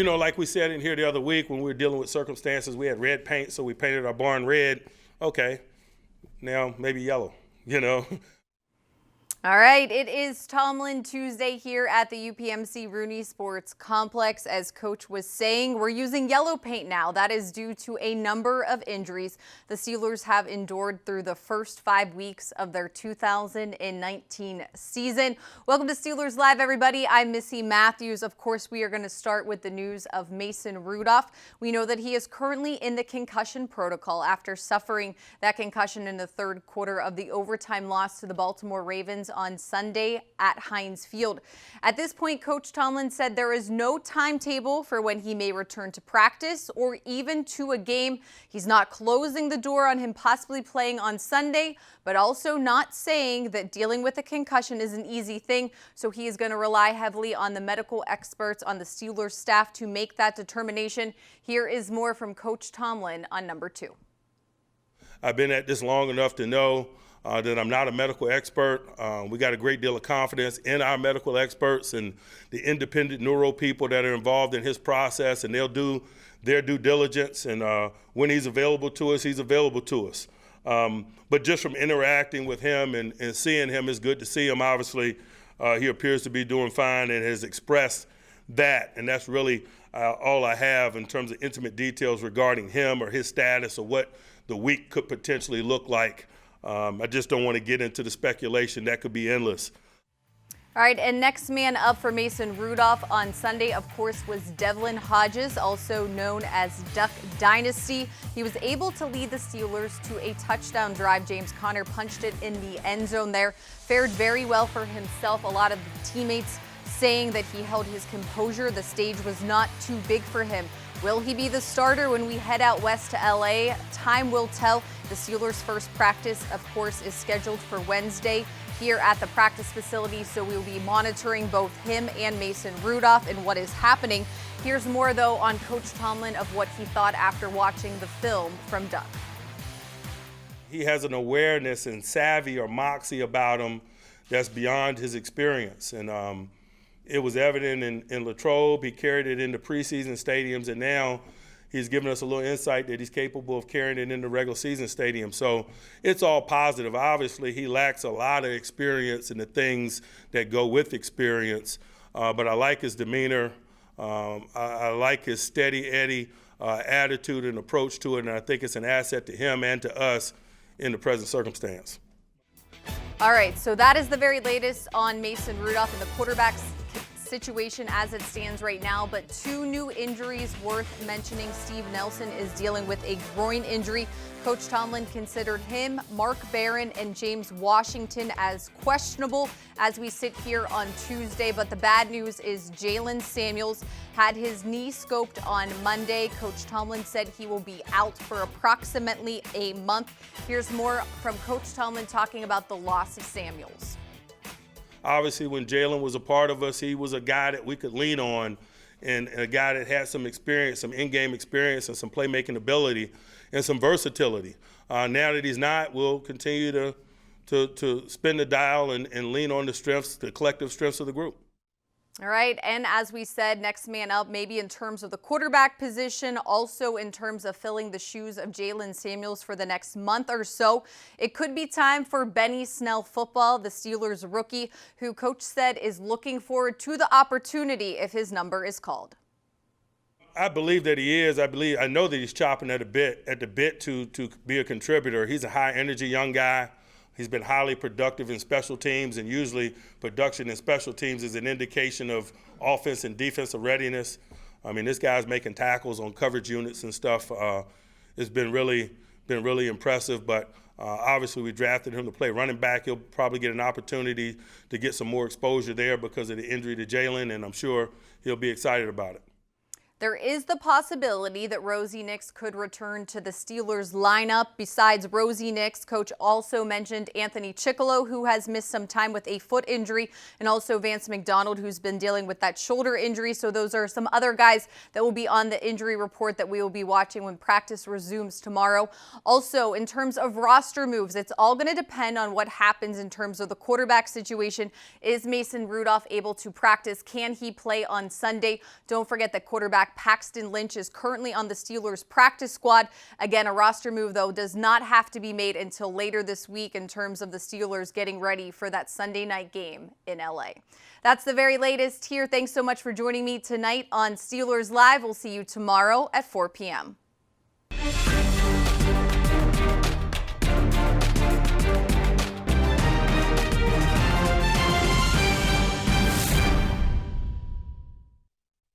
like we said in here the other week when we were dealing with circumstances, we had red paint, so we painted our barn red. Okay, now maybe yellow. All right, it is Tomlin Tuesday here at the UPMC Rooney Sports Complex. As Coach was saying, we're using yellow paint now. That is due to a number of injuries the Steelers have endured through the first 5 weeks of their 2019 season. Welcome to Steelers Live, everybody. I'm Missi Matthews. Of course, we are going to start with the news of Mason Rudolph. We know that he is currently in the concussion protocol after suffering that concussion in the third quarter of the overtime loss to the Baltimore Ravens on Sunday at Heinz Field. At this point, Coach Tomlin said there is no timetable for when he may return to practice or even to a game. He's not closing the door on him possibly playing on Sunday, but also not saying that dealing with a concussion is an easy thing. So he is going to rely heavily on the medical experts on the Steelers staff to make that determination. Here is more from Coach Tomlin on number 2. I've been at this long enough to know that I'm not a medical expert. We got a great deal of confidence in our medical experts and the independent neuro people that are involved in his process, and they'll do their due diligence. And when he's available to us, he's available to us. But just from interacting with him and seeing him, it's good to see him. Obviously, he appears to be doing fine and has expressed that, and that's really all I have in terms of intimate details regarding him or his status or what the week could potentially look like. I just don't want to get into the speculation. That could be endless. All right, and next man up for Mason Rudolph on Sunday, of course, was Devlin Hodges, also known as Duck Dynasty. He was able to lead the Steelers to a touchdown drive. James Conner punched it in the end zone there. Fared very well for himself. A lot of the teammates saying that he held his composure. The stage was not too big for him. Will he be the starter when we head out west to LA? Time will tell. The Steelers' first practice, of course, is scheduled for Wednesday here at the practice facility, so we will be monitoring both him and Mason Rudolph and what is happening. Here's more, though, on Coach Tomlin of what he thought after watching the film from Duck. He has an awareness and savvy or moxie about him that's beyond his experience. And it was evident in Latrobe. He carried it into preseason stadiums, and now he's given us a little insight that he's capable of carrying it into regular season stadiums. So it's all positive. Obviously, he lacks a lot of experience in the things that go with experience, but I like his demeanor. I like his steady Eddie attitude and approach to it, and I think it's an asset to him and to us in the present circumstance. All right, so that is the very latest on Mason Rudolph and the quarterback's situation as it stands right now, but 2 new injuries worth mentioning. Steve Nelson is dealing with a groin injury. Coach Tomlin considered him, Mark Barron, and James Washington as questionable as we sit here on Tuesday. But the bad news is Jalen Samuels had his knee scoped on Monday. Coach Tomlin said he will be out for approximately a month. Here's more from Coach Tomlin talking about the loss of Samuels. Obviously, when Jalen was a part of us, he was a guy that we could lean on and a guy that had some experience, some in-game experience and some playmaking ability and some versatility. Now that he's not, we'll continue to spin the dial and lean on the strengths, the collective strengths of the group. All right, and as we said, next man up, maybe in terms of the quarterback position, also in terms of filling the shoes of Jalen Samuels for the next month or so. It could be time for Benny Snell football, the Steelers rookie, who Coach said is looking forward to the opportunity if his number is called. I believe that he is. I know that he's chopping at the bit to be a contributor. He's a high-energy young guy. He's been highly productive in special teams, and usually production in special teams is an indication of offense and defensive readiness. I mean, this guy's making tackles on coverage units and stuff. It's been really impressive, but obviously we drafted him to play running back. He'll probably get an opportunity to get some more exposure there because of the injury to Jalen, and I'm sure he'll be excited about it. There is the possibility that Rosie Nix could return to the Steelers lineup. Besides Rosie Nix, Coach also mentioned Anthony Chickolo, who has missed some time with a foot injury, and also Vance McDonald, who's been dealing with that shoulder injury. So those are some other guys that will be on the injury report that we will be watching when practice resumes tomorrow. Also, in terms of roster moves, it's all going to depend on what happens in terms of the quarterback situation. Is Mason Rudolph able to practice? Can he play on Sunday? Don't forget that quarterback back Paxton Lynch is currently on the Steelers practice squad. Again, a roster move, though, does not have to be made until later this week in terms of the Steelers getting ready for that Sunday night game in LA. That's the very latest here. Thanks so much for joining me tonight on Steelers Live. We'll see you tomorrow at 4 p.m.